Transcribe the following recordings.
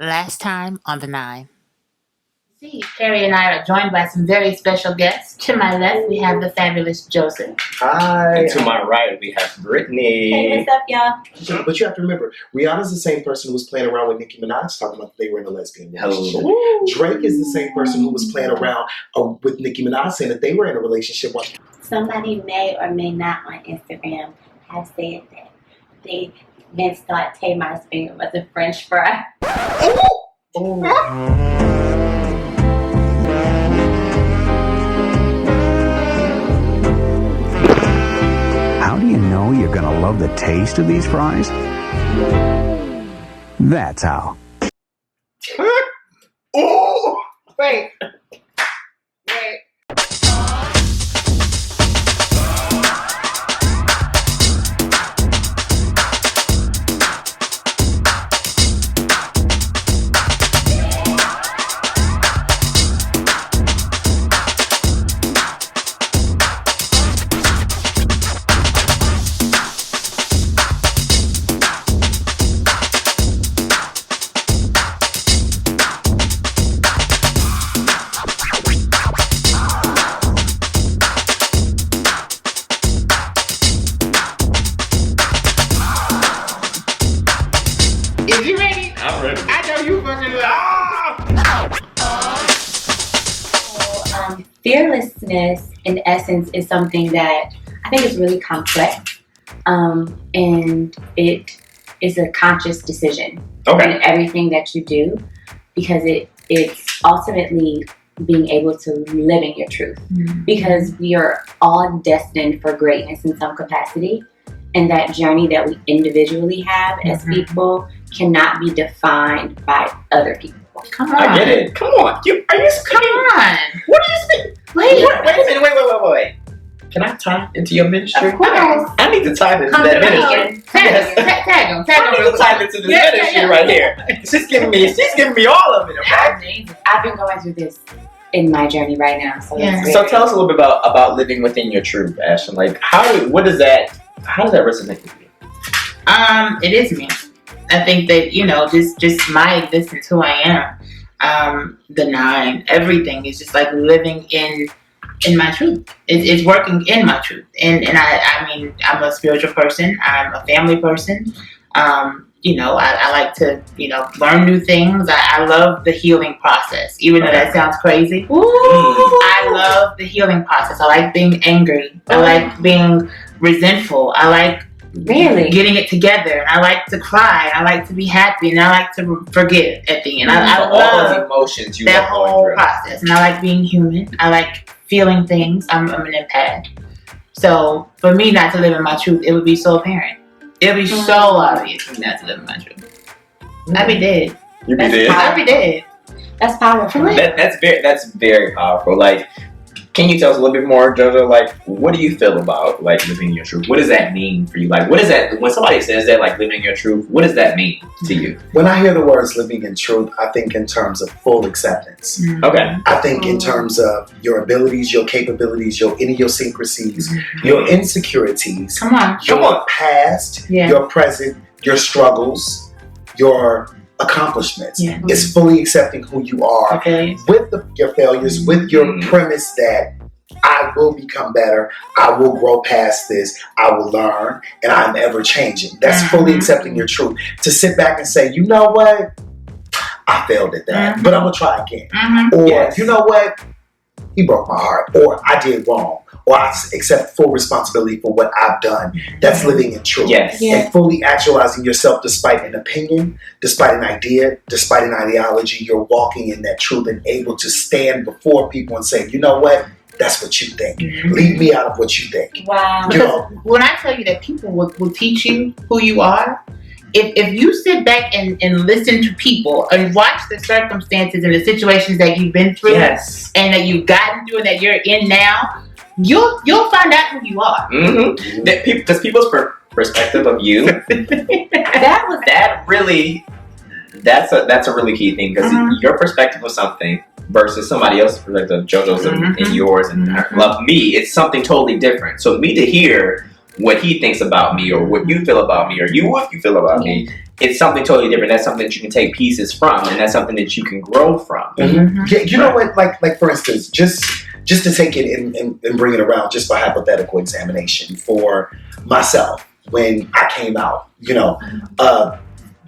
Last time on the 9. See, Perry and I are joined by some very special guests. To my left, we have the fabulous Joseph. Hi. And to my right, we have Brittany. Hey, what's up, y'all? But you have to remember, Rihanna's the same person who was playing around with Nicki Minaj, talking about they were in a lesbian relationship. Hello. Drake is the same person who was playing around with Nicki Minaj, saying that they were in a relationship. Somebody may or may not on Instagram have said that they Vince thought Tamar's finger was a French fry. How do you know you're gonna love the taste of these fries? That's how. Oh! Wait. Is you ready? I'm ready. I know you fucking Fearlessness, in essence, is something that I think is really complex, and it is a conscious decision Okay. in everything that you do, because it's ultimately being able to live in your truth. Because we are all destined for greatness in some capacity, and that journey that we individually have as people cannot be defined by other people. Come on. I get it. Come on. Are you Come speaking? on. What are you speaking? Wait. Wait a minute. Wait. Can I tie into your ministry? Of course. I need to tie into Come that to ministry. me. Tag him. I need to tie into this ministry right here. She's giving me all of it. Okay. I've been going through this in my journey right now. So, Yeah. it's So very- tell us a little bit about living within your truth, Ashtyn. Like, how does that resonate with you? It is me. I think that, just my existence, who I am, the 9, everything is just like living in my truth. It's working in my truth. And I mean, I'm a spiritual person. I'm a family person. I like to, learn new things. I love the healing process, even though that sounds crazy. I love the healing process. I like being angry. I like being resentful. I like Really? getting it together. And I like to cry. I like to be happy. And I like to forgive at the end. I So all love those emotions you that love going whole through. process. And I like being human. I like feeling things. I'm an empath. So for me not to live in my truth, it would be so apparent. It would be so obvious for me not to live in my truth. I'd be dead. You be That's there. powerful. I'd be dead. That's powerful. That's very powerful. Like, can you tell us a little bit more, Jojo? Like, what do you feel about like living your truth? What does that mean for you? Like, what is that when somebody says that, like living your truth? What does that mean to you? When I hear the words living in truth, I think in terms of full acceptance. Okay. I think in terms of your abilities, your capabilities, your idiosyncrasies, your insecurities, Come on. your past, Yeah. your present, your struggles, your accomplishments. Yeah. It's fully accepting who you are Okay. with your failures, with your premise that I will become better, I will grow past this, I will learn, and I'm ever changing. That's fully accepting your truth. To sit back and say, you know what? I failed at that, but I'm going to try again. Or, Yes. you know what? He broke my heart. Or, I did wrong. Or, I accept full responsibility for what I've done. That's living in truth. Yes. Yeah. And fully actualizing yourself despite an opinion, despite an idea, despite an ideology. You're walking in that truth and able to stand before people and say, you know what? That's what you think. Leave me out of what you think. Wow. You Because know, when I tell you that people will teach you who you are, if you sit back and listen to people and watch the circumstances and the situations that you've been through Yes. and that you've gotten through and that you're in now, you'll find out who you are. Mm-hmm. Because people's perspective of you, that's a really key thing, because your perspective of something versus somebody else's perspective, JoJo's and yours and love me, it's something totally different. So me to hear what he thinks about me or what you feel about me or what you feel about me it's something totally different. That's something that you can take pieces from, and that's something that you can grow from. Mm-hmm. Yeah, you know what? Like for instance, just to take it and bring it around, just by hypothetical examination for myself when I came out, so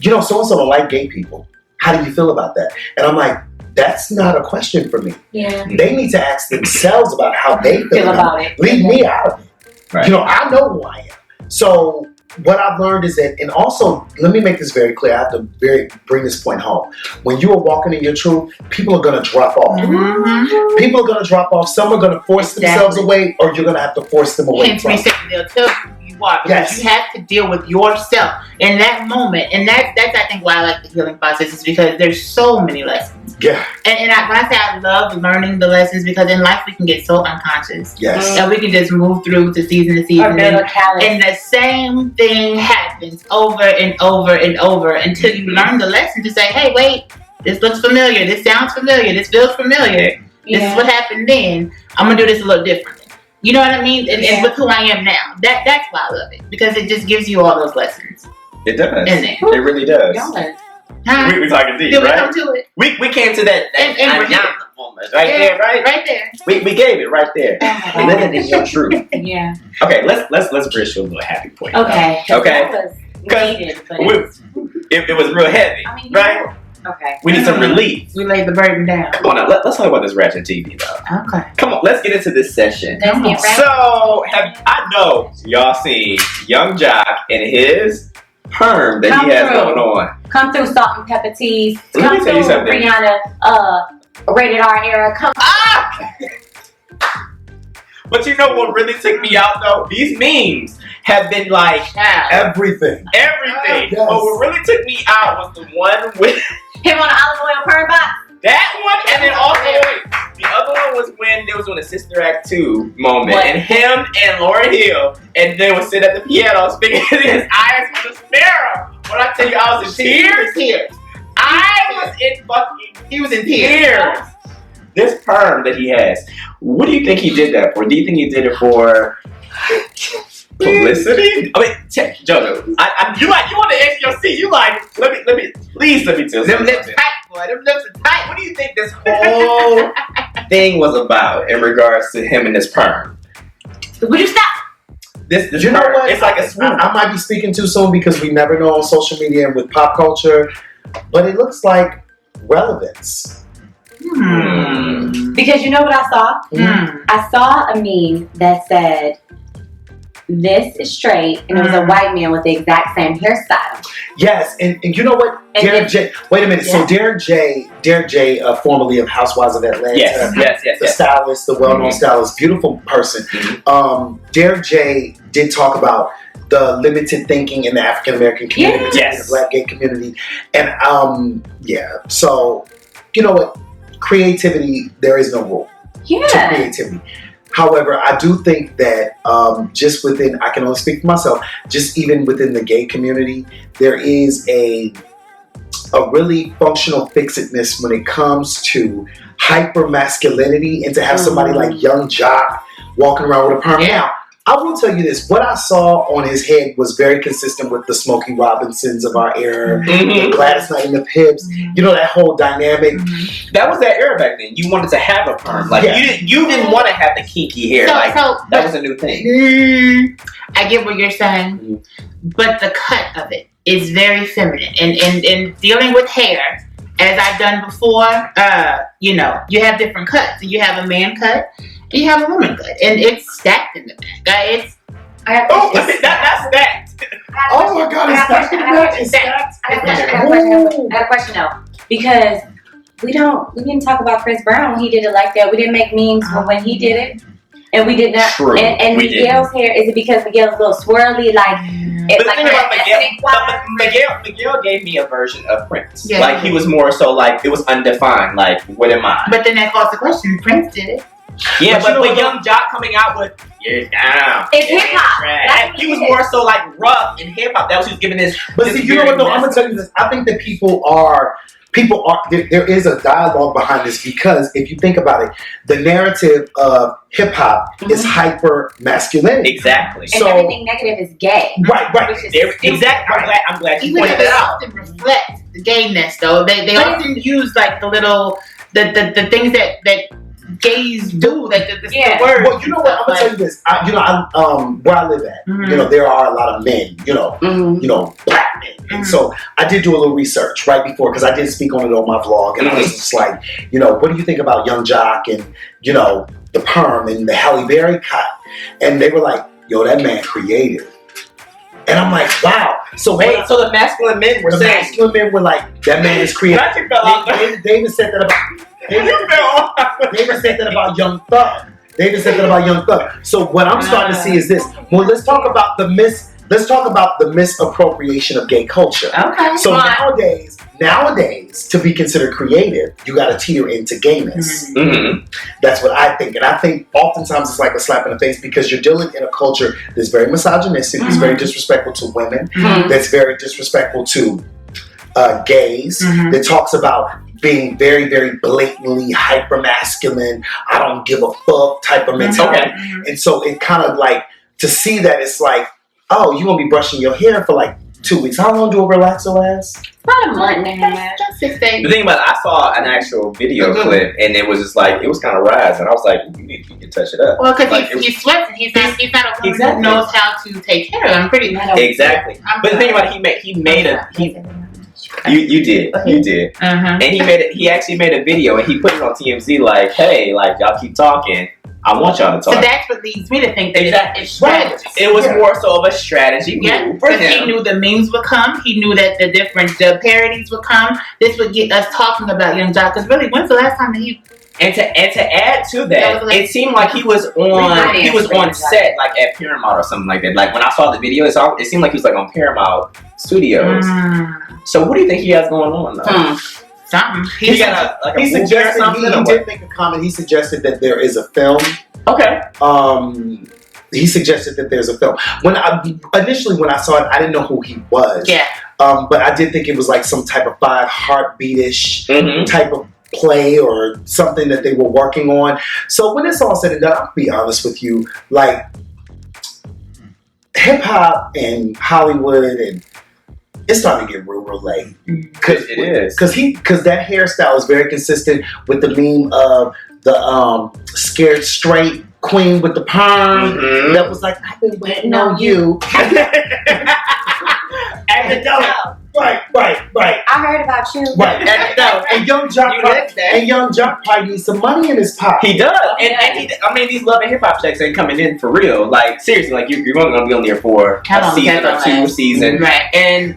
and so don't like gay people. How do you feel about that? And I'm like, that's not a question for me. Yeah. They need to ask themselves about how they feel about it. Leave me out of it. Right. I know who I am. So what I've learned is that, and also, let me make this very clear. I have to bring this point home. When you are walking in your truth, people are going to drop off. Mm-hmm. People are going to drop off. Some are going to force themselves away, or you're going to have to force them away from. They'll tell you who you are, because you have to deal with yourself in that moment. And that's I think why I like the healing process, is because there's so many lessons. Yeah. And when I say I love learning the lessons, because in life we can get so unconscious. Yes. And we can just move through to season to season. And the same thing happens over and over and over until you learn the lesson to say, hey, wait, this looks familiar. This sounds familiar. This feels familiar. This is what happened then. I'm going to do this a little differently. You know what I mean? And with who I am now. That's why I love it. Because it just gives you all those lessons. It does. In there. It really does. Huh? We talking deep, Did we right? come to it? We came to that moment right there, right? Right there. We gave it right there. Living in your truth. Yeah. Okay, let's bridge to a little happy point. Okay. Okay. That was needed, but it was real heavy, right? Okay. We need some relief. We laid the burden down. Come on now, let's talk about this Ratchet TV though. Okay. Come on, let's get into this session. Let's get ready. So, I know y'all seen Young Jock and his perm that he has going on. Come through Salt and Pepper Teas. Let me Come tell you through something. Rihanna, Rated R era. Come. But you know what really took me out though? These memes have been like everything. Everything. Yes. But what really took me out was the one with him on the olive oil perm box. that one, and then also the other one was when there was on a Sister Act 2 moment, and him and Lauryn Hill, and they would sit at the piano speaking in his eyes with a sparrow. When I tell you, I was in tears. I was in fucking. He was in tears. This perm that he has, what do you think he did that for? Do you think he did it for publicity? I mean, JoJo, you want to exit your seat? You like, let me tell you Them lips something. tight, boy. Them lips are tight. What do you think this whole thing was about in regards to him and this perm? Would you stop? This You know perm, what? it's like a swoop. I might be speaking too soon because we never know on social media and with pop culture, but it looks like relevance. Because you know what I saw? I saw a meme that said, "This is straight," and it was a white man with the exact same hairstyle. Yes, and you know what? Derek J. Wait a minute. So Derek J. Formerly of Housewives of Atlanta. Yes. The stylist, the well-known stylist, beautiful person. Derek J. did talk about the limited thinking in the African American community, in the Black gay community, and So you know what? Creativity, there is no rule to creativity. However, I do think that just within, I can only speak for myself, just even within the gay community, there is a really functional fixedness when it comes to hyper masculinity, and to have somebody like Young Jock walking around with a perm. Now, I will tell you this, what I saw on his head was very consistent with the Smokey Robinsons of our era, the Gladys Knight and the Pips, you know, that whole dynamic. That was that era back then. You wanted to have a perm. Like, you didn't want to have the kinky hair. That was a new thing. I get what you're saying, but the cut of it is very feminine. And dealing with hair, as I've done before, you have different cuts. You have a man cut, and you have a woman cut, and it's stacked in the back. That's stacked. Oh my God, it's stacked in the back. It's stacked. I got a question though, because we didn't talk about Chris Brown when he did it like that. We didn't make memes when he did it, and we did not. True. And Miguel's hair, is it because Miguel's a little swirly, But the thing about Miguel gave me a version of Prince. Yeah. Like, he was more so like, it was undefined. Like, what am I? But then that calls the question, Prince did it. Yeah, but with Young Jock coming out with down. It's hip hop. He was more so like rough in hip hop. That was he was giving this. But see, you know what though? I'm gonna tell you this. I think that people are people are there is a dialogue behind this, because if you think about it, the narrative of hip hop is hyper masculinity. Exactly. And everything negative is gay. Right. Exactly. I'm glad you Even pointed though they that out. often reflect the gayness, though. They often use like the little the things that gays do, like the words. Well, you know what? I'm gonna tell you this. Where I live at, you know, there are a lot of men. You know, black men. And so I did do a little research right before, because I did speak on it on my vlog, and I was just like, you know, what do you think about Young Jock and, you know, the perm and the Halle Berry cut? And they were like, yo, that man creative. And I'm like, wow. So so the masculine men were saying, masculine men were like, that man is creative. David said that about. David said that about Young Thug. So what I'm starting to see is this. Well, let's talk about the misappropriation of gay culture. Okay. So nowadays, to be considered creative, you got to teeter into gayness. That's what I think, and I think oftentimes it's like a slap in the face, because you're dealing in a culture that's very misogynistic, that's very disrespectful to women, that's very disrespectful to gays, that talks about being very, very blatantly hyper masculine, I don't give a fuck type of mentality. And so it kind of like, to see that, it's like, oh, you gonna be brushing your hair for like 2 weeks. How long do a relaxer last? About a month and a half. Just 6 days. the thing about it, I saw an actual video clip, and it was just like, it was kind of rising. I was like, you can touch it up. Well, because like, he's sweating. He's not a woman Exactly. who knows how to take care of him. Exactly. But the thing about it, he made you did, and he actually made a video, and he put it on TMZ like, hey, like, y'all keep talking, I want y'all to talk. So that's what leads me to think that it's strategy. It was more so of a strategy move for him. He knew the memes would come. He knew that the parodies would come. This would get us talking about Young Jock. Because really, when's the last time that he? And to add to that, it seemed like he was on set, like at Paramount or something like that. Like when I saw the video, it seemed like he was like on Paramount Studios. So what do you think he has going on though? Something. He did make a comment. He suggested that there is a film. Okay. He suggested that there's a film. Initially when I saw it, I didn't know who he was. Yeah. But I did think it was like some type of 5 Heartbeat-ish type of play or something that they were working on. So when it's all said and done, I'll be honest with you, like hip hop and Hollywood, and it's starting to get real late. It is. Because that hairstyle is very consistent with the meme of the scared straight queen with the perm that was like, I've been waiting on you. At the door. Right. I heard about you. Right. At the door. And Young Jock probably needs some money in his pocket. He does. And these Love and Hip Hop checks ain't coming in for real. Like, seriously, like, you're going to be on there for a season or 2 seasons. Right. And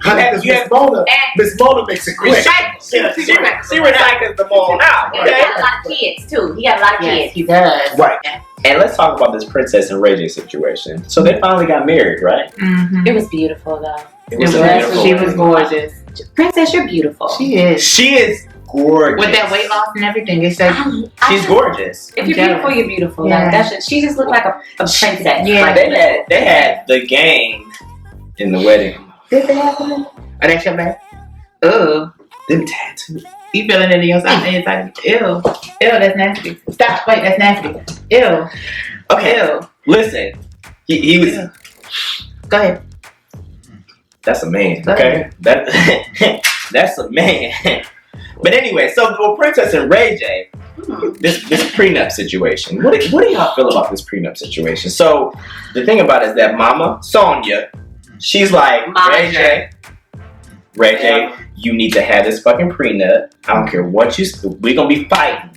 Miss Mona makes it quick. She recycles the ball out. He got a lot of kids, too. He got a lot of kids. He does. Right. And let's talk about this Princess and Ray J situation. So they finally got married, right? It was beautiful, though. It was beautiful. She was gorgeous. Princess, you're beautiful. She is. She is gorgeous. With that weight loss and everything. It's like, she's gorgeous. If you're beautiful, you're beautiful. Yeah. Like, she just looked like a princess. Yeah. Like, They had the gang in the wedding. did they have one? Oh, that's your bad? Oh. Them tattoos. You feeling it in your inside? Ew. That's nasty. Stop. Wait, that's nasty. Ew. Okay. Ew. Listen. He was... Ew. Go ahead. That's a man, Go okay? That's a man. But anyway, so Princess and Ray J, this prenup situation. What do y'all feel about this prenup situation? So the thing about it is that Mama Sonia, she's like, Ray J, you need to have this fucking prenup. I don't care what we're gonna be fighting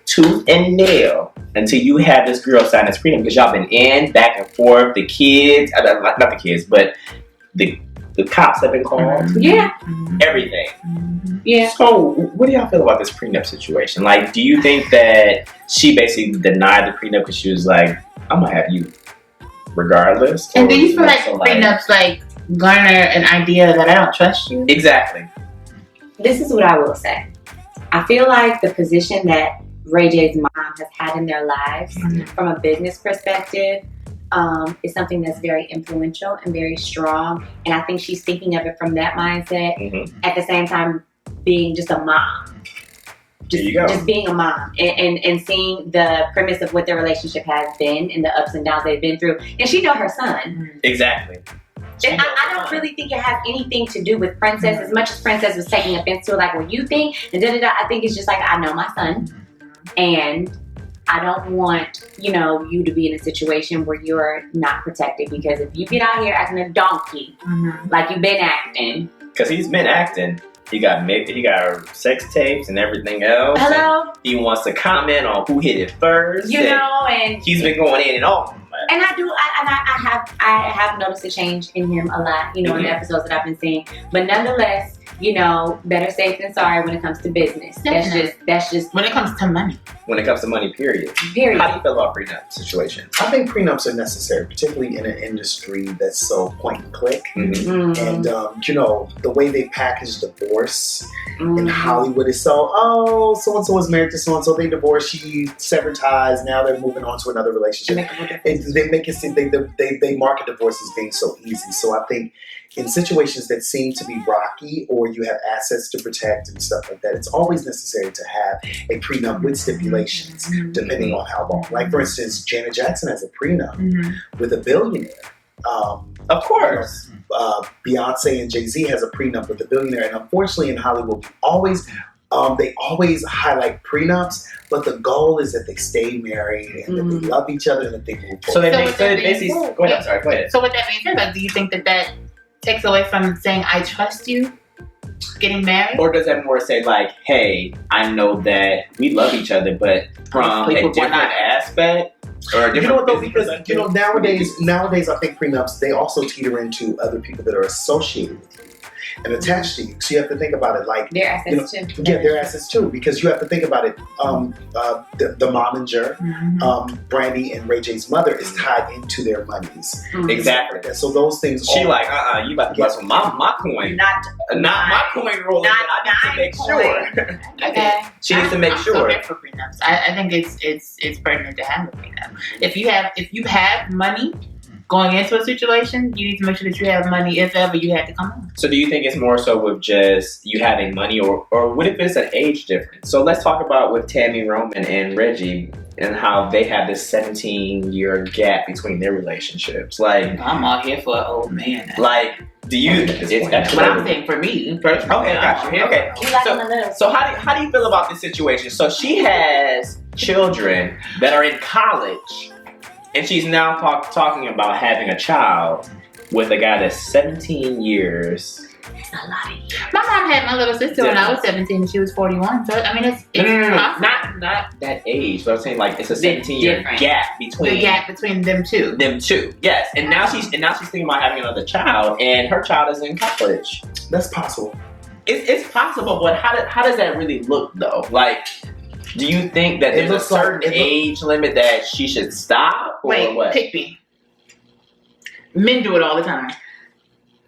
tooth and nail until you have this girl sign this prenup, because y'all been in back and forth. The kids, not the kids, but the cops have been called. Yeah. Everything. Yeah. So, what do y'all feel about this prenup situation? Like, do you think that she basically denied the prenup because she was like, I'm gonna have you regardless? And do you feel like prenups like garner an idea that I don't trust you? Exactly. This is what I will say. I feel like the position that Ray J's mom has had in their lives from a business perspective is something that's very influential and very strong. And I think she's thinking of it from that mindset. At the same time, being just a mom. There you go. Just being a mom and seeing the premise of what their relationship has been and the ups and downs they've been through. And she know her son. Exactly. And I don't really think it has anything to do with Princess as much as Princess was taking offense to it, like what you think and da-da-da. I think it's just like, I know my son and I don't want, you you to be in a situation where you're not protected, because if you get out here acting a donkey, like you've been acting. Because he's been acting. He got sex tapes and everything else. Hello? And he wants to comment on who hit it first. And he's been going in and on. And I have noticed a change in him a lot, in the episodes that I've been seeing. But nonetheless, better safe than sorry when it comes to business. That's just when it comes to money. When it comes to money, period. How do you feel about prenup situation? I think prenups are necessary, particularly in an industry that's so point and click. Mm-hmm. And, the way they package divorce in Hollywood is so-and-so was married to so-and-so, they divorced, she severed ties, now they're moving on to another relationship. They make it seem, they market divorce as being so easy. So I think in situations that seem to be rocky or you have assets to protect and stuff like that, it's always necessary to have a prenup with stipulations, depending on how long. Like, for instance, Janet Jackson has a prenup with a billionaire. Of course. Beyonce and Jay-Z has a prenup with a billionaire. And unfortunately in Hollywood, they always highlight prenups, but the goal is that they stay married and that they love each other and that they move forward. So they basically... Go ahead, sorry, go ahead. So with that being said, do you think that takes away from saying, I trust you, getting married? Or does that more say like, hey, I know that we love each other, but from a different aspect? Or a different because nowadays I think prenups, they also teeter into other people that are associated with you and attached to you. So you have to think about it like their assets too. Yeah, their assets too, because you have to think about it. The momager, Brandy and Ray J's mother is tied into their monies. Exactly. So those things. She you about to mess with my coin? Not my coin rolling. I need to make sure. Okay. She needs to make sure. I'm for prenups. I think it's pertinent to have a prenup. If you have money going into a situation, you need to make sure that you have money if ever you had to come on. So do you think it's more so with just you having money, or what if it's an age difference? So let's talk about with Tammy Roman and Reggie and how they have this 17-year gap between their relationships. Like, I'm all here for an old man. Like, do you? That's what I'm saying for me. Okay, got you. Okay. So how do you feel about this situation? So she has children that are in college. And she's now talking about having a child with a guy that's 17 years. That's a lot of years. My mom had my little sister when I was 17 and she was 41. So, I mean, it's not that age. But I'm saying, like, it's a 17-year gap between... The gap between them two. Them two, yes. And now she's thinking about having another child, and her child is in college. That's possible. It's possible, but how does that really look, though? Like... Do you think that there's a certain age limit that she should stop? Or wait, what? Pick me. Men do it all the time.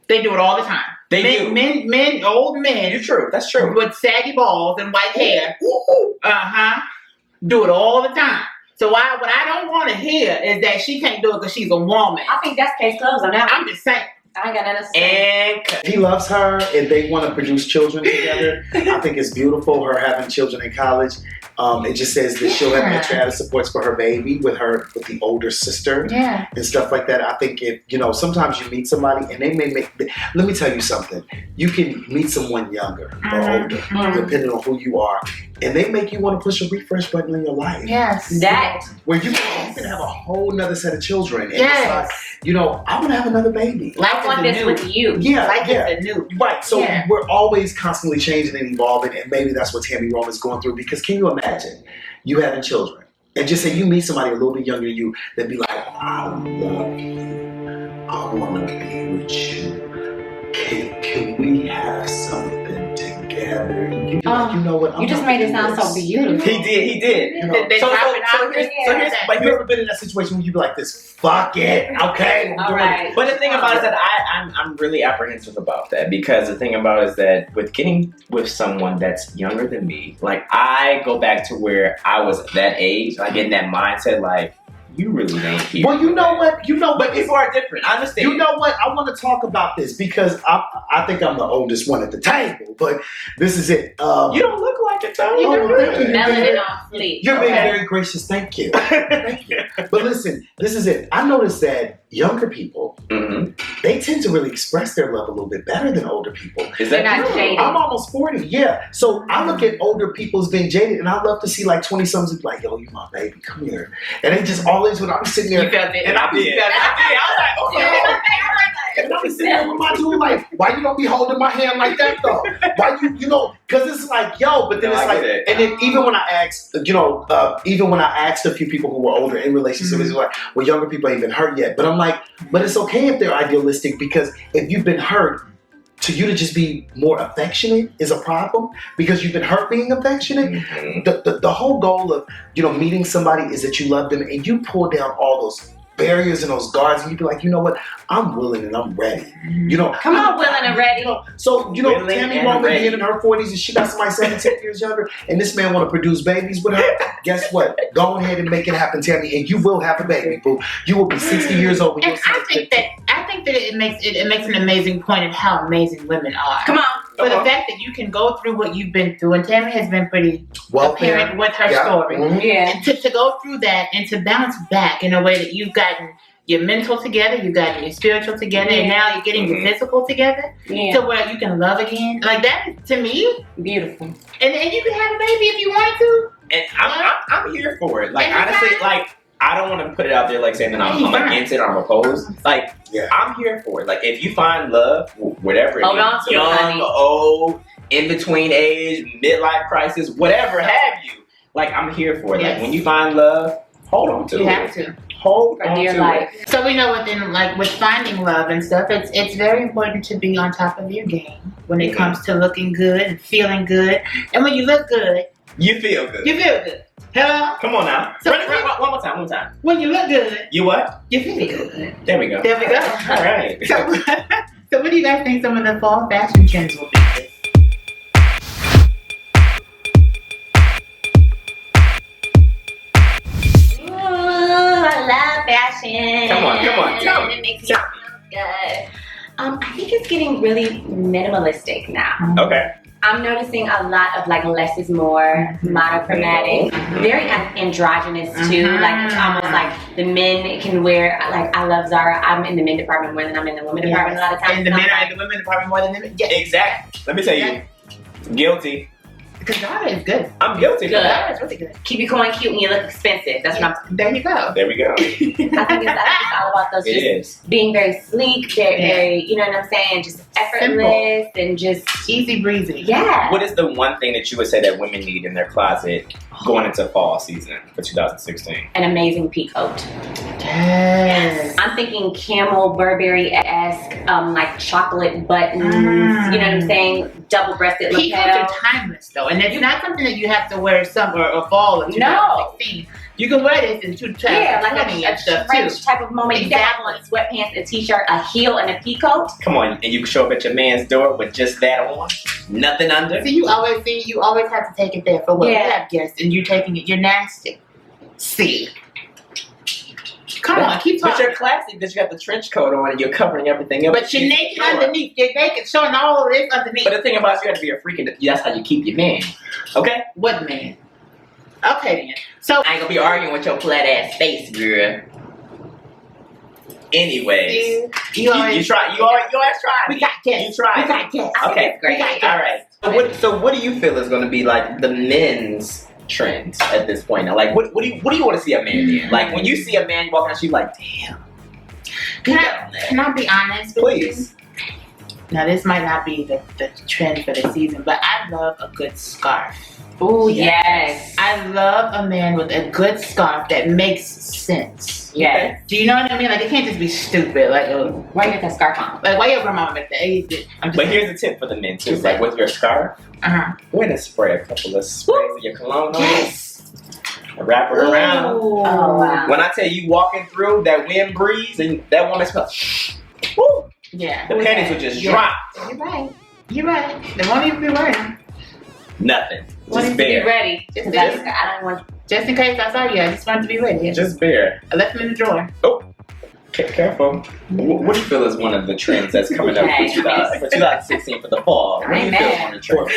They do it all the time. Men, old men. You're true. That's true. With saggy balls and white hair. Do it all the time. So what I don't want to hear is that she can't do it because she's a woman. I think that's case closed on that. I'm just saying. I ain't got nothing to say. And he loves her and they want to produce children together. I think it's beautiful, her having children in college. It just says that she'll have extra supports for her baby with the older sister and stuff like that. I think if, sometimes you meet somebody and they may let me tell you something. You can meet someone younger or older, depending on who you are, and they make you want to push a refresh button in your life. Yes. Where you can have a whole nother set of children. And it's like, I want to have another baby. I want this with you. It's a new. Right. So we're always constantly changing and evolving, and maybe that's what Tammy Roman's going through, because can you imagine you having children and just say you meet somebody a little bit younger than you that'd be like, I love you, I want to be with you, can we have something together? You know what? You just made it sound so beautiful. He did. But you ever been in that situation where you be like this? Fuck it, okay. All right. But the thing about it is that I'm really apprehensive about that, because the thing about it is that with getting with someone that's younger than me, like I go back to where I was at that age, like in that mindset, like You really don't care. Well, you know what? But people are different. I understand. You know what? I want to talk about this because I think I'm the oldest one at the table, but this is it. You don't look like it, though. Thank you. Melanin on fleek. You're being very gracious. Thank you. Thank you. But listen, this is it. I noticed that younger people, they tend to really express their love a little bit better than older people. Is that They're not jaded. I'm almost 40, yeah. So I look at older people as being jaded, and I love to see like 20-somethings be like, yo, you my baby, come here. And they just always, when I'm sitting there, You felt it. and I be, I was like, okay. and I'm sitting there with my dude like, why you don't be holding my hand like that though? Why you know, because it's like, yo, but then No, it's I like, get it. and then even when I asked, even when I asked a few people who were older in relationships, it's like, well, younger people ain't been hurt yet. But I'm like, but it's okay if they're idealistic, because if you've been hurt, to you to just be more affectionate is a problem because you've been hurt being affectionate. The whole goal of meeting somebody is that you love them, and you pull down all those barriers and those guards, and you be like, you know what, I'm willing and I'm ready. Come on, willing and ready. So Willing Tammy and Roman ready. being in her 40s and she got somebody 17 years younger, and this man want to produce babies with her. Guess what? Go ahead and make it happen, Tammy, and you will have a baby, boo. You will be 60 years old when And you're I think that it makes an amazing point of how amazing women are. Come on. For the fact that you can go through what you've been through, and Tammy has been pretty well apparent with her story. Yeah. And to go through that and to bounce back in a way that you've gotten your mental together, you've gotten your spiritual together, and now you're getting your physical together Yeah. to where you can love again. Like that, to me, Beautiful. and you can have a baby if you wanted to. And I'm here for it. Like, Anytime. honestly, like, I don't want to put it out there like saying that I'm against it or I'm opposed. Like, I'm here for it. Like, if you find love, whatever it Hold on is, to it, young, honey. old, in between age, midlife crisis, whatever have you. Like, I'm here for it. Yes. Like, when you find love, hold on to it. You have to. Hold For on dear to life. it. So we know within with finding love and stuff, it's very important to be on top of your game when it comes to looking good and feeling good. And when you look good, You feel good. you feel good. Hello? Come on now. So One more time. When you look good, You what? you feel good. There we go. There we go. All right. So what do you guys think some of the fall fashion trends will be? Ooh, I love fashion. Come on. Tell me. It makes me feel good. I think it's getting really minimalistic now. Okay. I'm noticing a lot of like less is more, monochromatic, very androgynous too. Like it's almost like the men can wear. Like I love Zara. I'm in the men department more than I'm in the women department a lot of times. And the men are in the women department more than the men. Yeah, Exactly. Let me tell you. Guilty. because Zara is good. I'm guilty. Good. Zara is really good. Keep your coin cute and you look expensive. That's what I'm. There you go. There we go. I think it's all about those. It Just is. being very sleek, very, you know what I'm saying, just effortless and just Easy breezy. yeah. What is the one thing that you would say that women need in their closet going into fall season for 2016? An amazing peacoat. Yes. I'm thinking camel Burberry-esque, like chocolate buttons. You know what I'm saying? Double-breasted Peacoats lapel. are timeless though, and it's not something that you have to wear summer or fall of 2016. You can wear this in 2020 Yeah, like a and stuff French too. type of moment. You can have on sweatpants, a t-shirt, a heel, and a peacoat. Come on, and you can show up at your man's door with just that on, nothing under. See, you always have to take it there for what Yeah. we have guests, and you're taking it. You're nasty. See. Come on, keep But talking. you're classy because you got the trench coat on and you're covering everything else. But you're naked underneath. You're naked, showing all of this underneath. But the thing about you got to be a freak, and that's how you keep your man. Okay? What man? Okay then. So I ain't gonna be arguing with your flat ass face, girl. Anyways, you always try. You always try. we got guests. You tried. We got guests. Okay, it's great. We got All right. So what do you feel is going to be like the men's trends at this point now? Like, what do you want to see a man in? Like, when you see a man walking out, you're like, damn. Can I be honest with Please. you? Now this might not be the trend for the season, but I love a good scarf. Ooh, yes. I love a man with a good scarf that makes sense. Yes. Do you know what I mean? Like it can't just be stupid. Like Why you got that scarf on? why your grandma make that? I'm just But here's the tip for the men too. Like with your scarf, uh-huh. go ahead and spray a couple of sprays of your cologne on it. Yes. Wrap it around. Ooh. Oh, wow. When I tell you walking through that wind breeze and that woman smells, woo, Yeah. the panties would just Yeah. drop. You're right. You're right. They won't even be wearing them. Nothing. What Just needs to be bare. ready? Just Because I don't want Just in case I saw you, I just wanted to be ready. Just bare. I left them in the drawer. Oh, careful. What do you feel is one of the trends that's coming up Okay. for 2016 for the fall? What do you feel is one of the trends?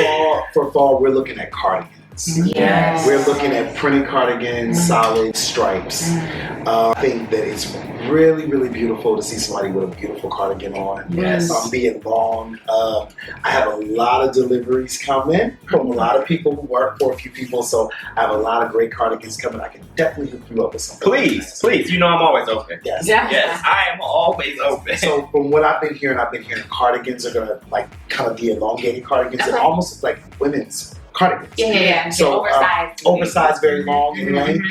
For fall, we're looking at cardigans. Yes. We're looking at printed cardigans, solid stripes. I think that it's really, really beautiful to see somebody with a beautiful cardigan on. Yes. Be it long. I have a lot of deliveries coming from a lot of people who work for a few people, so I have a lot of great cardigans coming. I can definitely hook you up with something. Please. You know I'm always open. Yes. Yes, I am always open. So from what I've been hearing cardigans are gonna like kind of be elongated cardigans and almost like women's cardigans. Yeah. So oversized, very long in length.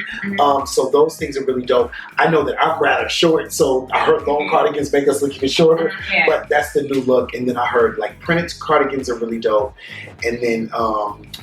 So those things are really dope. I know that I'm rather short, so I heard long cardigans make us look even shorter. Yeah. But that's the new look. And then I heard like printed cardigans are really dope. And then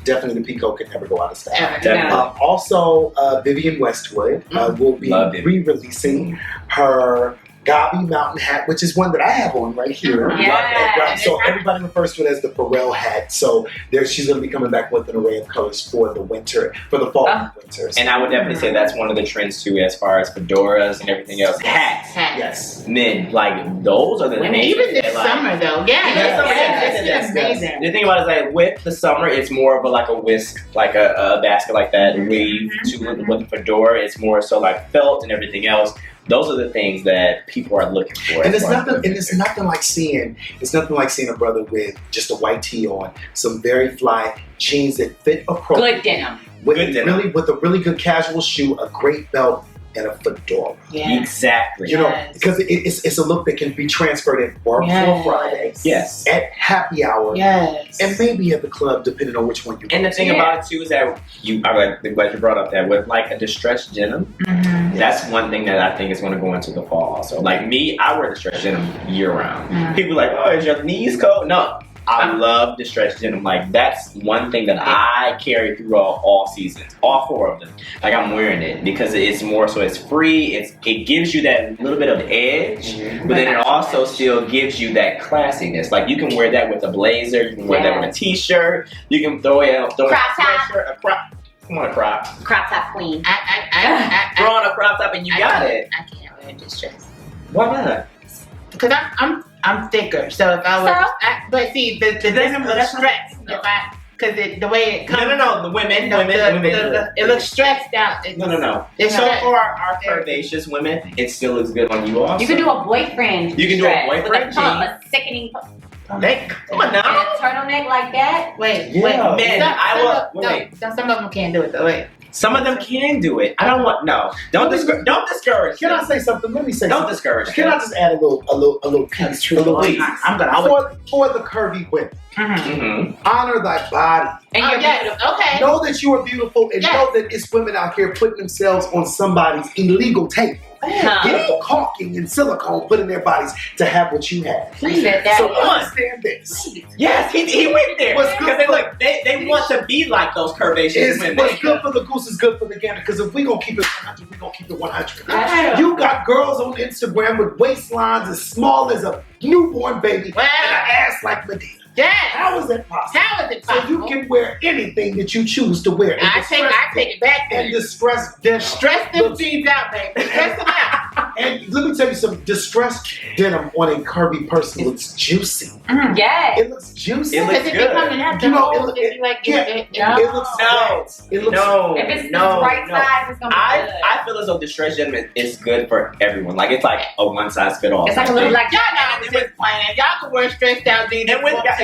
definitely the peacoat can never go out of style. Definitely. Also, Vivienne Westwood will be re-releasing her Gabi mountain hat, which is one that I have on right here. Yeah. So everybody refers to it as the Pharrell hat. So she's going to be coming back with an array of colors for the winter, for the fall and winter. And I would definitely say that's one of the trends too, as far as fedoras and everything else. Hats. Yes. Men, like those are the Women, things even this that, like, summer though. It's amazing. The thing about it is like with the summer, it's more of a like a whisk, like a basket like that weave to with the fedora. It's more so like felt and everything else. Those are the things that people are looking for. And it's nothing like seeing a brother with just a white tee on, some very fly jeans that fit appropriately. Good denim. With denim. with a really good casual shoe, a great belt, and a fedora. Yeah. Exactly. You know, because it's a look that can be transferred at work for Friday. Yes. At happy hour. Yes. And maybe at the club, depending on which one you go. And the thing about it too is that I'm glad you brought up that with like a distressed denim. That's one thing that I think is going to go into the fall also. Like me, I wear distressed denim year round. People are like, oh, is your knees cold? No. I love distressed denim. Like that's one thing that I carry through all seasons, all 4 of them. Like I'm wearing it because it's more so it's free. It gives you that little bit of edge, but then it also still gives you that classiness. Like you can wear that with a blazer, you can wear that with a t-shirt, you can throw it on a sweatshirt, a crop. Come on, a crop. Crop top queen. Throw on a crop top and you got it. I can't wear distress. Why not? Because I'm thicker, so if I was, but see the denim looks stretched. Because the way it comes. No. The women. It looks stretched out. No. It's So stretched. for our curvaceous women, it still looks good on you also. You can do a boyfriend. You can do a boyfriend with a pump, jean. a sickening pump. Come on now. And a turtleneck like that. Wait. Men, Some of them can't do it though. Wait. Some of them can do it. I don't want Don't discourage. Can I say something? Let me say Don't something. discourage. Can I just add a little piece? Please. I'm gonna. For the curvy women, honor thy body. And you're beautiful. Okay. Know that you are beautiful, and know that it's women out here putting themselves on somebody's illegal table. Getting caulking and silicone put in their bodies to have what you have. Please said that. So understand this. Yes, he went there. What's good Because they want to be like those curvaceous women. What's good for the goose is good for the gander. Because if we gonna keep it 100, we gonna keep it 100. That's You got girls on Instagram with waistlines as small as a newborn baby and an ass like Medea. Yeah. How is that possible? How is it possible? So you can wear anything that you choose to wear. I take it back. And distressed denim. Stress them jeans out, baby. Stress them out. And let me tell you something. Distressed denim on a curvy person looks juicy. Yes. It looks juicy. It looks Because if good. you're coming out, You know, it it looks No. wet. It looks No. If it's no, the right no. size, it's gonna be good. I feel as though distressed denim is good for everyone. Like it's like a one size fit all. It's like a little like Y'all know this is playing. Y'all can wear stressed out jeans.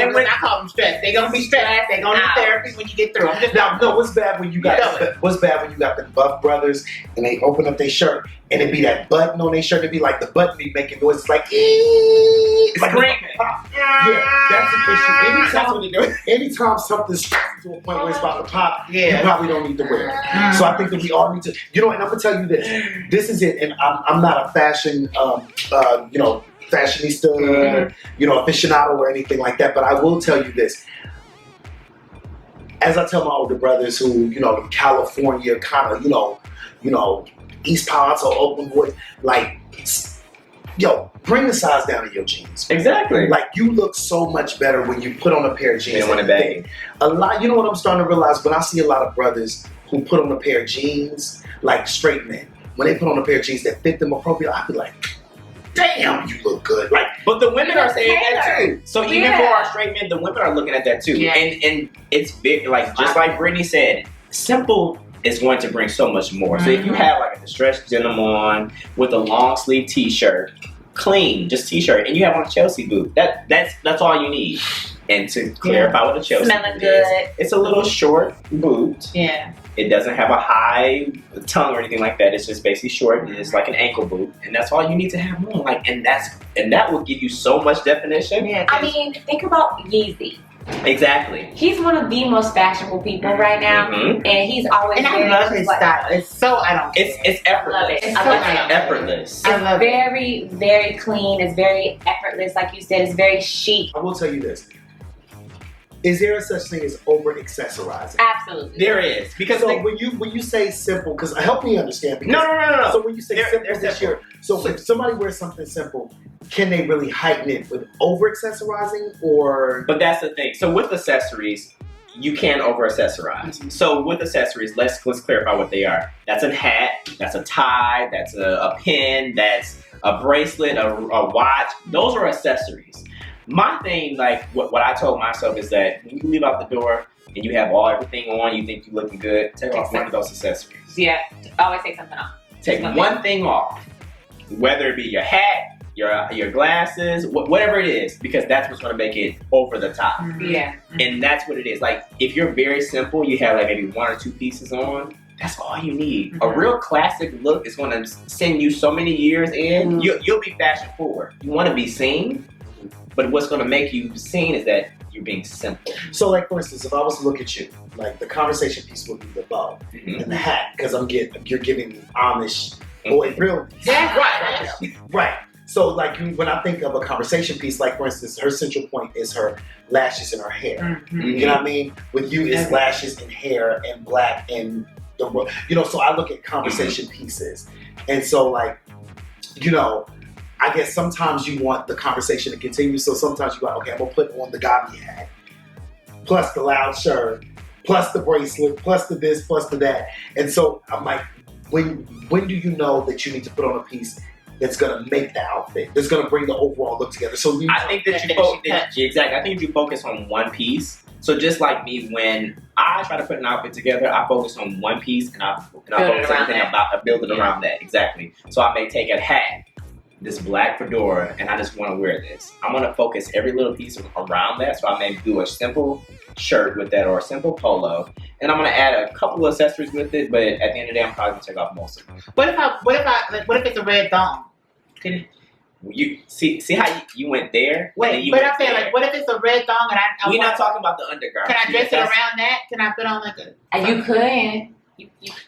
And when I call them stressed, they gonna be stressed. They gonna need therapy when you get through. I'm just Now, no, what's bad when you got the Buff Brothers and they open up their shirt and it be that button on their shirt. It be like the button be making noises like it's like Screaming. Yeah, that's an issue. That's what they do. Anytime something's stretched to a point where it's about to pop, you Yeah. probably don't need to wear it. So I think that we all need to, and I'm gonna tell you this. This is it, and I'm not a fashion, fashionista, aficionado or anything like that. But I will tell you this. As I tell my older brothers who, in California, kind of, East Palo Alto, Oakwood, like, bring the size down in your jeans. Exactly. Like, you look so much better when you put on a pair of jeans. They want it baggy. A lot, you know what I'm starting to realize? When I see a lot of brothers who put on a pair of jeans, like straight men, when they put on a pair of jeans that fit them appropriately, I'd be like, damn, you look good. Like, but the women are saying that too. So even for our straight men, the women are looking at that too. Yeah. And it's big, like just like Brittany said, simple is going to bring so much more. So if you have like a distressed denim on with a long sleeve t-shirt, clean, just t-shirt, and you have on a Chelsea boot, that's all you need. And to clarify what a Chelsea Smelling boot good. is, it's a little short boot. Yeah. It doesn't have a high tongue or anything like that. It's just basically short. It's like an ankle boot, and that's all you need to have on. Like, and that will give you so much definition. Yeah. I mean, think about Yeezy. Exactly. He's one of the most fashionable people right now, Mhm. and he's always. And I very love his like- style. It's so I don't. It's effortless. love it. It's I so love it. effortless. I love it. very, very clean. It's very effortless, like you said. It's very chic. I will tell you this. Is there a such thing as over accessorizing? Absolutely. There is because So when you say simple, because help me understand. Because, no. So when you say They're simple this simple. year, so if somebody wears something simple, can they really heighten it with over accessorizing or? But that's the thing. So with accessories, you can over accessorize. So with accessories, let's clarify what they are. That's a hat. That's a tie. That's a pin. That's a bracelet. A watch. Those are accessories. My thing, like what I told myself, is that when you leave out the door and you have everything on, you think you're looking good, take off one of those accessories. Yeah. Always take something off. Take one thing off, whether it be your hat, your glasses, whatever it is, because that's what's going to make it over the top. Yeah. And that's what it is. Like, if you're very simple, you have like maybe one or two pieces on, that's all you need. A real classic look is going to send you so many years in. You'll be fashion forward. You want to be seen, but what's going to make you seen is that you're being simple. So, like for instance, if I was to look at you, like the conversation piece would be the bow and the hat, because you're giving me Amish boy real. Yeah. Right. Right. So, like when I think of a conversation piece, like for instance, her central point is her lashes and her hair. You know what I mean? With you, it's lashes and hair and black and the, you know. So I look at conversation pieces, and so like, you know, I guess sometimes you want the conversation to continue. So sometimes you're like, okay, I'm gonna put on the Gabi hat, plus the loud shirt, plus the bracelet, plus the this, plus the that. And so I'm like, when do you know that you need to put on a piece that's gonna make the outfit, that's gonna bring the overall look together? So I think that exactly. I think you focus on one piece. So just like me, when I try to put an outfit together, I focus on one piece and I focus everything about build it around that. Exactly. So I may take a hat, this black fedora, and I just want to wear this. I'm gonna focus every little piece around that. So I may do a simple shirt with that or a simple polo, and I'm gonna add a couple of accessories with it. But at the end of the day, I'm probably gonna take off most of them. What if it's a red thong? You see how you went there? Wait, but I'm saying, like, what if it's a red thong and I we're not talking about the undergarment. Can I dress it around that? Can I put on like a? And you could.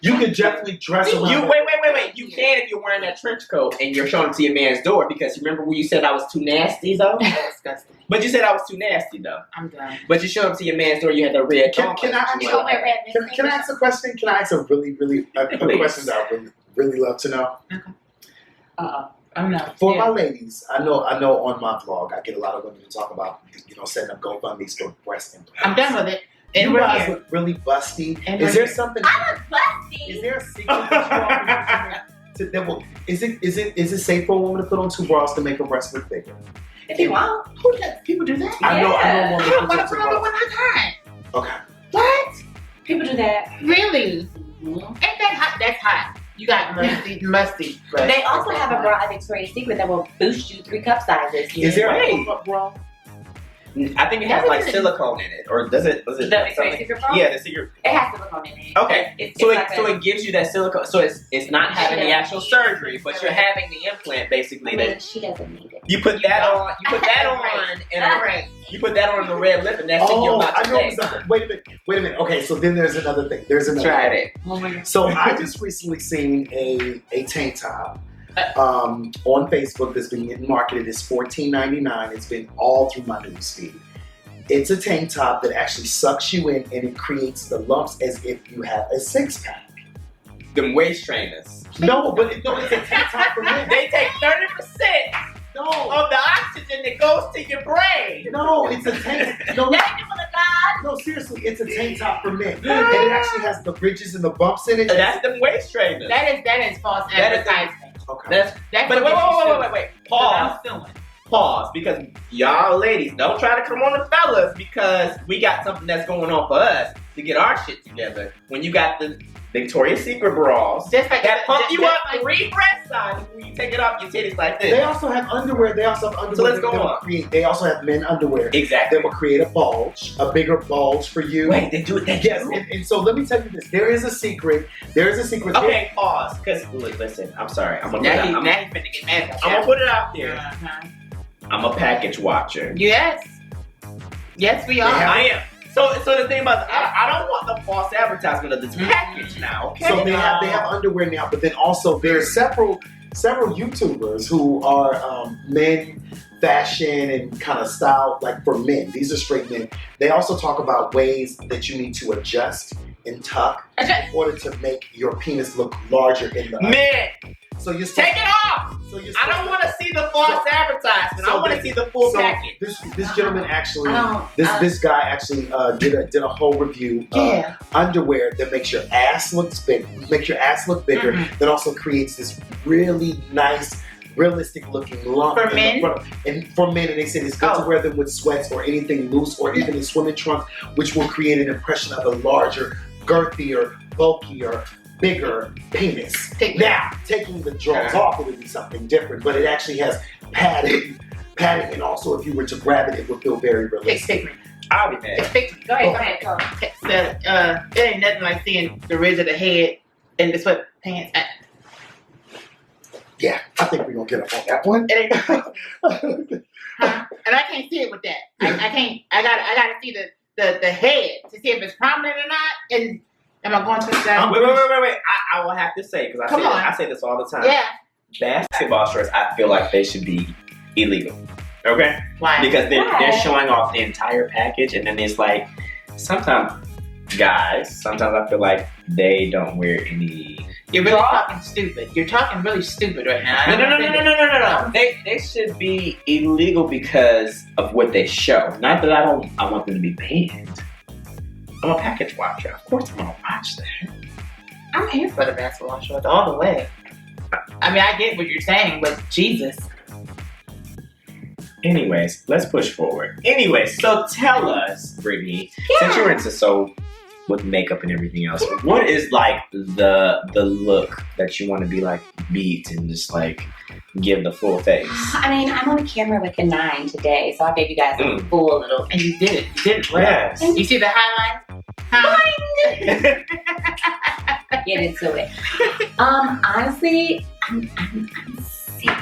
you could definitely dress around. Wait. You can if you're wearing that trench coat and you're showing it to your man's door, because you remember when you said I was too nasty though? That's disgusting. But you said I was too nasty though. I'm done. But you showed up to your man's door, you had the red thong. Can I ask a question? Can I ask a really a question that I really love to know? I'm not. For my ladies, I know on my vlog, I get a lot of women to talk about, you know, setting up GoFundMe's for breast implants. I'm done with it. And You we're guys here. look really busty. And Is we're there here. something? I look busty. Is there a secret that you that will? Is it safe for a woman to put on 2 bras to make her breast look bigger? If you want. Who does people do that? I know I women don't who want put to on 2 put on the bras. one I got. Okay. What? People do that. Really? Ain't that hot? That's hot. You got musty. Breast. They also have a bra at Victoria's Secret that will boost you 3 cup sizes. Is there Wait. a pop-up bra? I think it has like silicone in it, or does it? The Victoria's something? Secret bra? Yeah, the secret. It has silicone in it. Okay, It's so like it gives you that silicone. So it's not having the actual surgery, but you're having the implant basically. That she doesn't need it. you put that on. You put that on, and you put that on the red lip, and that's what you're about to I know say. exactly. Wait a minute. Okay, so then there's another thing. Tried it. So I just recently seen a tank top on Facebook that's been getting marketed as $14.99. It's been all through my newsfeed. It's a tank top that actually sucks you in and it creates the lumps as if you have a 6-pack. Them waist trainers. No, but it's a tank top for men. They take 30% No, of the oxygen that goes to your brain. no, it's a tank. No, That ain't for the God. No, seriously, it's a tank top for men, and it actually has the ridges and the bumps in it. That's the waist trainer. That is false That is- advertisement. Okay. That's But wait. Pause. I'm feeling. Pause. Because y'all ladies, don't try to come on the fellas because we got something that's going on for us to get our shit together. When you got the Victoria's Secret bras Just like that pump you up like, 3 breast sizes when you take it off your titties like this. They also have underwear. So let's go on. They also have men underwear. Exactly. That will create a bigger bulge for you. Wait, they do it. Yes, and so let me tell you this. There is a secret. Okay, pause. Because listen, I'm sorry. I'm gonna now he I'm finna get mad. gonna put it out there. Uh-huh. I'm a package watcher. Yes, we are. I am. So the thing about I don't want the false advertisement of this package now. Okay. So they have underwear now, but then also there's several YouTubers who are men fashion and kind of style, like for men. These are straight men. They also talk about ways that you need to adjust and tuck in order to make your penis look larger in the Men, So you're take it off. So you're I don't want to see the false advertisement. I want to see the full package. This gentleman actually, this guy actually did a whole review of underwear that makes your ass look bigger, that also creates this really nice, realistic looking lump For men? and for men, and they said it's good to wear them with sweats or anything loose or even in swimming trunks, which will create an impression of a larger, girthier, bulkier, bigger penis. Now, taking the drawers off, it would be something different, but it actually has padding, and also if you were to grab it, it would feel very realistic. I'll be mad. Go ahead. It ain't nothing like seeing the ridge of the head in the sweatpants. Yeah, I think we're gonna get up on that one. It ain't and I can't see it with that. I can't. I gotta see the head to see if it's prominent or not. And am I going to that? Wait. I will have to say, because I say this all the time. Yeah. Basketball shorts, I feel like they should be illegal. Okay? Why? Because they're showing off the entire package, and then it's like, sometimes I feel like they don't wear any. You're really talking stupid. You're talking really stupid right now. No. They should be illegal because of what they show. Not that I want them to be banned. I'm a package watcher. Of course I'm gonna watch that. I'm here for the basketball shorts all the way. I mean, I get what you're saying, but Jesus. Anyways, let's push forward. Anyways, so tell us, Brittany, since you're into with makeup and everything else, what is like the look that you want to be like beat and just like give the full face? I mean, I'm on camera with the 9 today, so I gave you guys a full little. And you did it. Well. Yes. You see the highlights? Get into it. Honestly, I'm sick.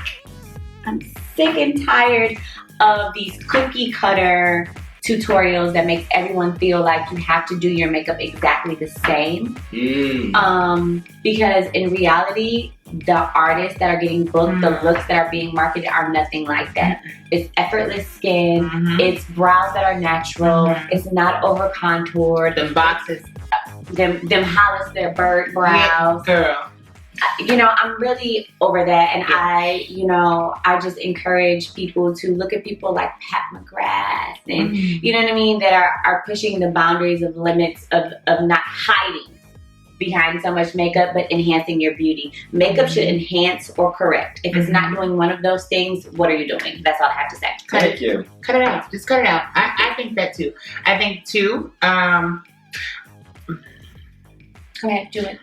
I'm sick and tired of these cookie cutter tutorials that makes everyone feel like you have to do your makeup exactly the same. Because in reality, the artists that are getting booked, the looks that are being marketed are nothing like that. It's effortless skin, it's brows that are natural, it's not over contoured. The boxes. Them Hollister bird brows. Yeah, girl. You know, I'm really over that, and I just encourage people to look at people like Pat McGrath and you know what I mean, that are pushing the boundaries of limits of not hiding behind so much makeup, but enhancing your beauty. Makeup should enhance or correct. If it's not doing one of those things, what are you doing? That's all I have to say. Thank you. Cut it out. Just cut it out. I think that too. I think too. Go ahead, do it.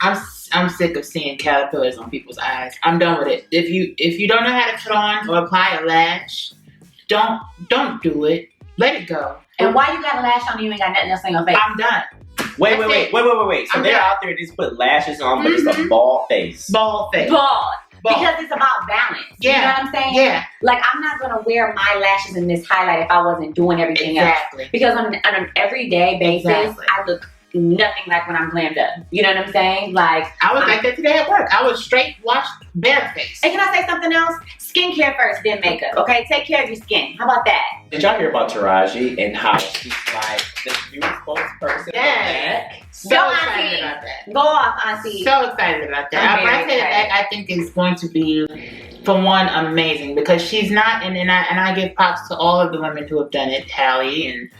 I'm sick of seeing caterpillars on people's eyes. I'm done with it. If you don't know how to cut on or apply a lash, don't do it. Let it go. And why you got a lash on, you ain't got nothing else on your face? I'm done. Wait. So they're out there just put lashes on, but it's a bald face. Bald face. Bald. Because it's about balance. Yeah. You know what I'm saying? Yeah. Like, I'm not going to wear my lashes in this highlight if I wasn't doing everything else. Because on an everyday basis, I look nothing like when I'm glammed up. You know what I'm saying? Like, I was like that today at work. I was straight washed bare face. And can I say something else? Skincare first, then makeup. Okay, take care of your skin. How about that? Did y'all hear about Taraji and how she's like the new spokesperson? Yeah. So excited about that. Go off, Auntie. So excited about that. I say that I think is going to be, for one, amazing, because she's not, and I give props to all of the women who have done it, Hallie and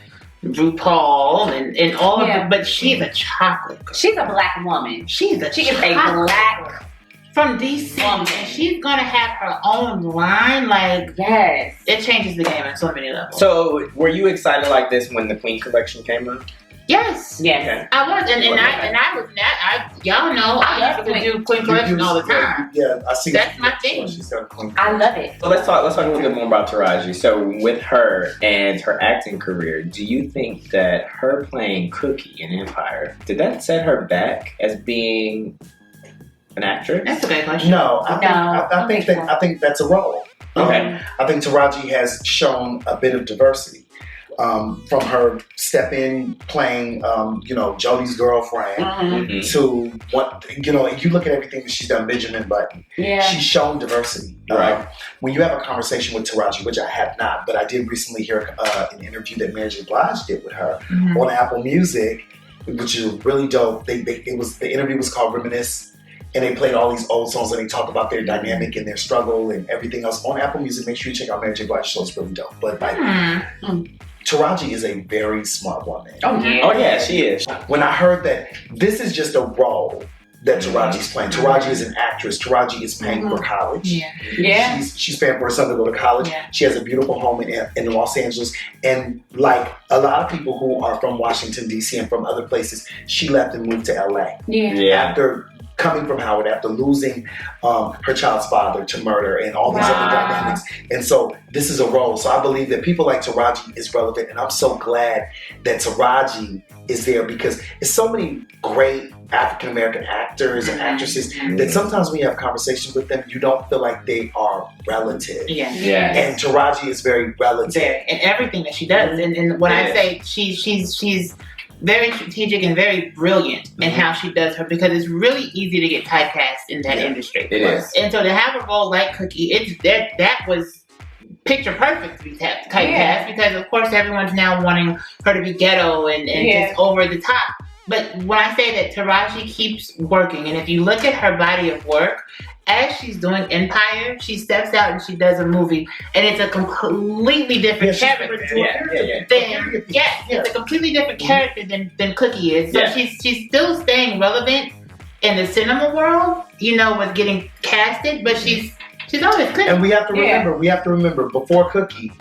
RuPaul and all Yeah. of it, but she's a chocolate girl. She's a black woman. She is a chocolate black from DC, woman. and she's gonna have her own line. Like, Yes. it changes the game on so many levels. So, were you excited like this when the Queen collection came out? yes, Yes. Okay. I was, and I was not. Y'all know I love used to Queen. do Queen collection all the time. Yeah, I see. That's my thing. She's got a Queen. I love it. So let's talk a little bit more about Taraji. So with her and her acting career, do you think that her playing Cookie in Empire, did that set her back as being an actress? That's a good question. No, I think, No, I think that's a role. Okay. I think Taraji has shown a bit of diversity. From her step in playing, Jodie's girlfriend Mhm. to what, you look at everything that she's done, Benjamin Button. Yeah. She's shown diversity. Right. When you have a conversation with Taraji, which I have not, but I did recently hear an interview that Mary J. Blige did with her Mhm. on Apple Music, which is really dope. The interview was called Reminisce, and they played all these old songs and they talk about their dynamic and their struggle and everything else on Apple Music. Make sure you check out Mary J. Blige's show; it's really dope. But like, Taraji is a very smart woman. Oh yeah. Oh yeah, she is. When I heard that this is just a role that Taraji's playing, Taraji is an actress. Taraji is paying for college. Yeah. Yeah. She's paying for her son to go to college. Yeah. She has a beautiful home in Los Angeles. And like a lot of people who are from Washington, D.C. and from other places, she left and moved to L.A. Yeah. Yeah. After coming from Howard, after losing her child's father to murder and all these other Wow. dynamics. And so this is a role. So I believe that people like Taraji is relevant. And I'm so glad that Taraji is there because there's so many great African-American actors and actresses that sometimes when you have conversations with them, you don't feel like they are relative. Yeah. Yeah. And Taraji is very relative. Very, and everything that she does, and when I Yeah. say she's very strategic and very brilliant in how she does her, because it's really easy to get typecast in that Yeah. industry. It is. And so to have a role like Cookie, that was picture perfect to be typecast Yeah. because of course everyone's now wanting her to be ghetto and Yeah. just over the top. But when I say that Taraji keeps working, and if you look at her body of work, as she's doing Empire, she steps out and she does a movie, and it's a completely different character. It's a completely different character than Cookie is. So Yeah. she's still staying relevant in the cinema world, with getting casted, but she's always Cookie. And we have to remember, before Cookie,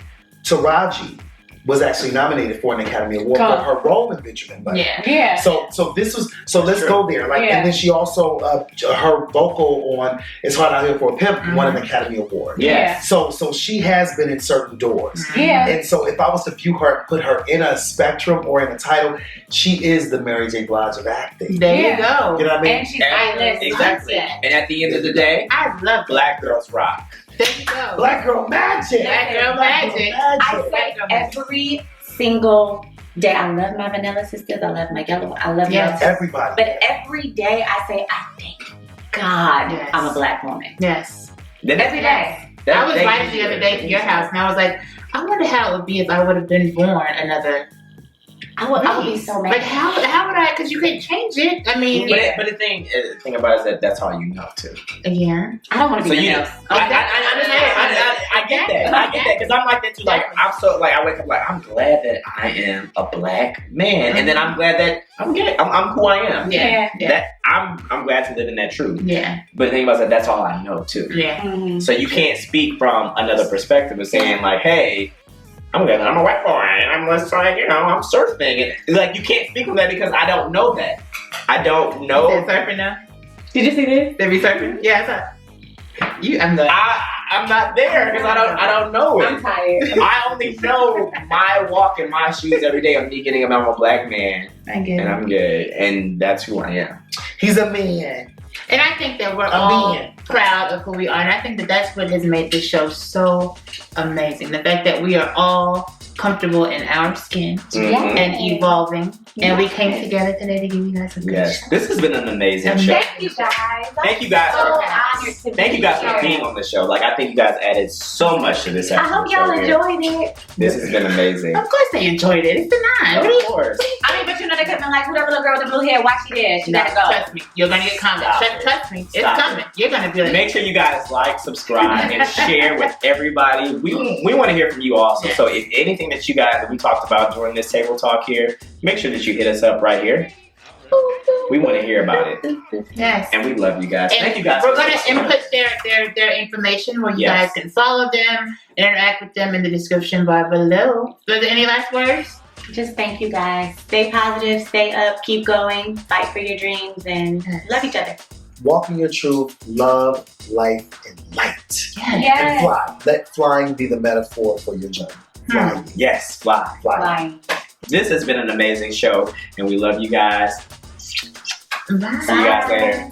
Taraji was actually nominated for an Academy Award for her role in Benjamin Button. Yeah. Yeah. So let's go there. And then she also her vocal on "It's Hard Out Here for a Pimp" won an Academy Award. Yes. So she has been in certain doors. Yeah. And so if I was to view her, put her in a spectrum or in a title, she is the Mary J. Blige of acting. There you Yeah. go. You know what I mean? And she's eyeless. Exactly. Sunset. And at the end of the day, I love Black girls rock. There you go. Black girl magic. Black girl magic. I say every single day, I love my vanilla sisters. I love my yellow. I love Yes. my Everybody. But every day I say, I thank God Yes. I'm a black woman. Yes. Every day. I was riding the other day to your house, and I was like, I wonder how it would be if I would have been born another. I would be so mad. Like how would I? Because you can't change it. I mean, But the thing about it is that that's all you know too. yeah. I don't want to So be you, nothing I, else. I understand. I get that. I get that because I'm like that too. Like I'm so like I wake up like I'm glad that I am a black man, and then I'm glad that I'm gay. I'm who I am. Yeah. Yeah. That I'm glad to live in that truth. Yeah. But the thing about it, that's all I know too. Yeah. Mhm. So you can't speak from another perspective of saying like, hey, I'm a white boy and I'm just like, I'm surfing. And like you can't speak from that because I don't know that. I don't know. Is that surfing now? Did you see this? They be surfing? Yeah, it's up. I'm the. I'm not there because I don't know I'm it. tired. I only know my walk in my shoes every day of me getting I'm a black man I get and it. I'm gay and that's who I am. He's a man. And I think that we're A all man. proud of who we are, and I think that that's what has made this show so amazing. The fact that we are all comfortable in our skin Mhm. and evolving, and we came together today to give you guys a good Yes, show. this has been an amazing show. Thank you guys. Thank you guys So for honored to Thank be you guys here. for being on the show. Like I think you guys added so much to this I episode. hope y'all here. enjoyed it. This has been amazing. Of course they enjoyed it. It's the 9. Of What do you- course. I mean, but gonna come in like, who that little girl with the blue hair? Why she there? She No, gotta go. trust me. You're gonna get comments. Stop Trust me. It's Stop coming. You're gonna be like, Make sure you guys like, subscribe, and share with everybody. We want to hear from you also. So if anything that you guys that we talked about during this table talk here, make sure that you hit us up right here. We want to hear about it. yes. And we love you guys. And Thank you guys. We're so gonna much. input their information where you Yes. guys can follow them, interact with them in the description bar below. So, any last words? Just thank you guys. Stay positive, stay up, keep going, fight for your dreams, and love each other. Walk in your truth, love, life, and light. And Yes. fly. Let flying be the metaphor for your journey. Fly. Yes, fly. Fly. Bye. This has been an amazing show, and we love you guys. Bye. See you guys later.